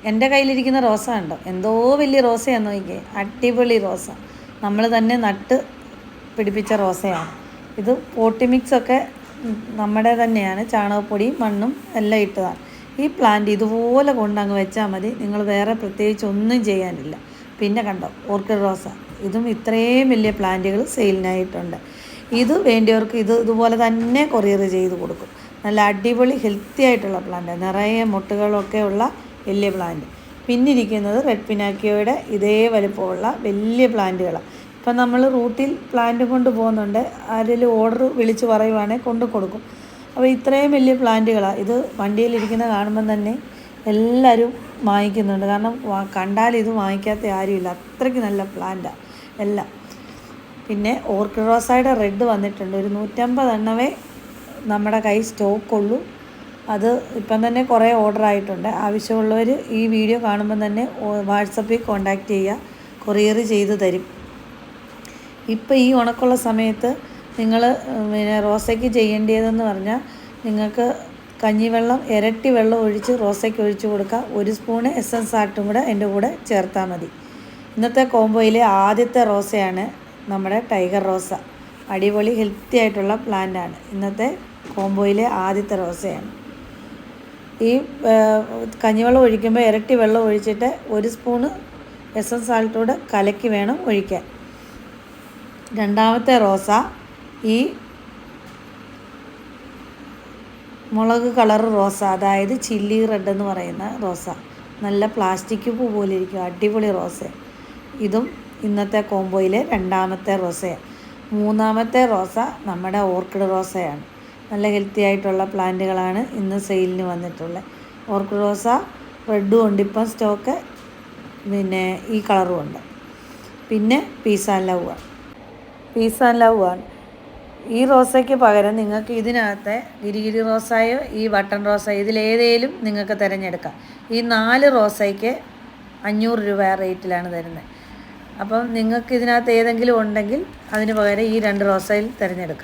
എൻ്റെ കയ്യിലിരിക്കുന്ന റോസ ഉണ്ടോ, എന്തോ വലിയ റോസയാന്ന് നോക്കിയേ, അടിപൊളി റോസ. നമ്മൾ തന്നെ നട്ട് പിടിപ്പിച്ച റോസയാണ് ഇത്. പോട്ടി മിക്സൊക്കെ നമ്മുടെ തന്നെയാണ്, ചാണകപ്പൊടിയും മണ്ണും എല്ലാം ഇട്ടതാണ്. ഈ പ്ലാന്റ് ഇതുപോലെ കൊണ്ടങ്ങ് വെച്ചാൽ മതി, നിങ്ങൾ വേറെ പ്രത്യേകിച്ച് ഒന്നും ചെയ്യാനില്ല. പിന്നെ കണ്ടോ ഓർക്കിഡ് റോസ, ഇതും ഇത്രയും വലിയ പ്ലാന്റുകൾ സെയിലിനായിട്ടുണ്ട്. ഇത് വേണ്ടിയവർക്ക് ഇതുപോലെ തന്നെ കൊറിയർ ചെയ്ത് കൊടുക്കും. നല്ല അടിപൊളി ഹെൽത്തി ആയിട്ടുള്ള പ്ലാന്റ്, നിറയെ മുട്ടുകളൊക്കെ ഉള്ള വലിയ പ്ലാന്റ്. പിന്നിരിക്കുന്നത് റെഡ് പിനാക്കിയോയുടെ ഇതേ വലുപ്പമുള്ള വലിയ പ്ലാന്റുകളാണ്. ഇപ്പം നമ്മൾ റൂട്ടിൽ പ്ലാന്റ് കൊണ്ട് പോകുന്നുണ്ട്, ആരെങ്കിലും ഓർഡർ വിളിച്ച് പറയുവാണെങ്കിൽ കൊണ്ട് കൊടുക്കും. അപ്പോൾ ഇത്രയും വലിയ പ്ലാന്റുകളാണ് ഇത്. വണ്ടിയിലിരിക്കുന്ന കാണുമ്പം തന്നെ എല്ലാവരും വാങ്ങിക്കുന്നുണ്ട്, കാരണം കണ്ടാൽ ഇത് വാങ്ങിക്കാത്ത ആരുമില്ല, അത്രയ്ക്ക് നല്ല പ്ലാന്റാണ് എല്ലാം. പിന്നെ ഓർക്കിഡ് റോസായുടെ റെഡ് വന്നിട്ടുണ്ട്, ഒരു 150 എണ്ണമേ നമ്മുടെ കൈ സ്റ്റോക്കുള്ളൂ. അത് ഇപ്പം തന്നെ കുറേ ഓർഡർ ആയിട്ടുണ്ട്. ആവശ്യമുള്ളവർ ഈ വീഡിയോ കാണുമ്പം തന്നെ വാട്സപ്പിൽ കോണ്ടാക്റ്റ് ചെയ്യുക, കൊറിയർ ചെയ്ത് തരും. ഇപ്പം ഈ ഉണക്കുള്ള സമയത്ത് നിങ്ങൾ പിന്നെ റോസയ്ക്ക് ചെയ്യേണ്ടതെന്ന് പറഞ്ഞാൽ, നിങ്ങൾക്ക് കഞ്ഞിവെള്ളം ഇരട്ടി വെള്ളം ഒഴിച്ച് റോസയ്ക്ക് ഒഴിച്ച് കൊടുക്കുക. 1 സ്പൂണ് എസൻസ് ആട്ടും കൂടെ എൻ്റെ കൂടെ ചേർത്താൽ മതി. ഇന്നത്തെ കോംബോയിലെ ആദ്യത്തെ റോസയാണ് നമ്മുടെ ടൈഗർ റോസ. അടിപൊളി ഹെൽത്തി ആയിട്ടുള്ള പ്ലാന്റാണ്. ഇന്നത്തെ കോംബോയിലെ ആദ്യത്തെ റോസയാണ്. ഈ കഞ്ഞിവെള്ളം ഒഴിക്കുമ്പോൾ ഇരട്ടി വെള്ളം ഒഴിച്ചിട്ട് 1 സ്പൂണ് എസൻസ് സാൾട്ടൂടെ കലക്കി വേണം ഒഴിക്കാൻ. രണ്ടാമത്തെ റോസ ഈ മുളക് കളർ റോസ, അതായത് ചില്ലി റെഡ് എന്ന് പറയുന്ന റോസ. നല്ല പ്ലാസ്റ്റിക് പൂ പോലെ ഇരിക്കും, അടിപൊളി റോസ. ഇതും ഇന്നത്തെ കോംബോയിലെ രണ്ടാമത്തെ റോസയാണ്. മൂന്നാമത്തെ റോസ നമ്മുടെ ഓർക്കിഡ് റോസയാണ്. നല്ല ഹെൽത്തി ആയിട്ടുള്ള പ്ലാന്റുകളാണ് ഇന്ന് സെയിലിന് വന്നിട്ടുള്ളത്. ഓർക്കിഡ് റോസ റെഡും ഉണ്ട് ഇപ്പം സ്റ്റോക്ക്, പിന്നെ ഈ കളറും ഉണ്ട്. പിന്നെ പീസ് ആൻഡ് ലവ് ആണ്. ഈ റോസയ്ക്ക് പകരം നിങ്ങൾക്ക് ഇതിനകത്തെ ഗിരിഗിരി റോസായോ ഈ ബട്ടൺ റോസായോ ഇതിലേതേലും നിങ്ങൾക്ക് തിരഞ്ഞെടുക്കാം. ഈ 4 റോസയ്ക്ക് 500 രൂപ റേറ്റിലാണ് തരുന്നത്. അപ്പം നിങ്ങൾക്ക് ഇതിനകത്ത് ഏതെങ്കിലും ഉണ്ടെങ്കിൽ അതിന് പകരം ഈ 2 റോസയിൽ തിരഞ്ഞെടുക്കാം.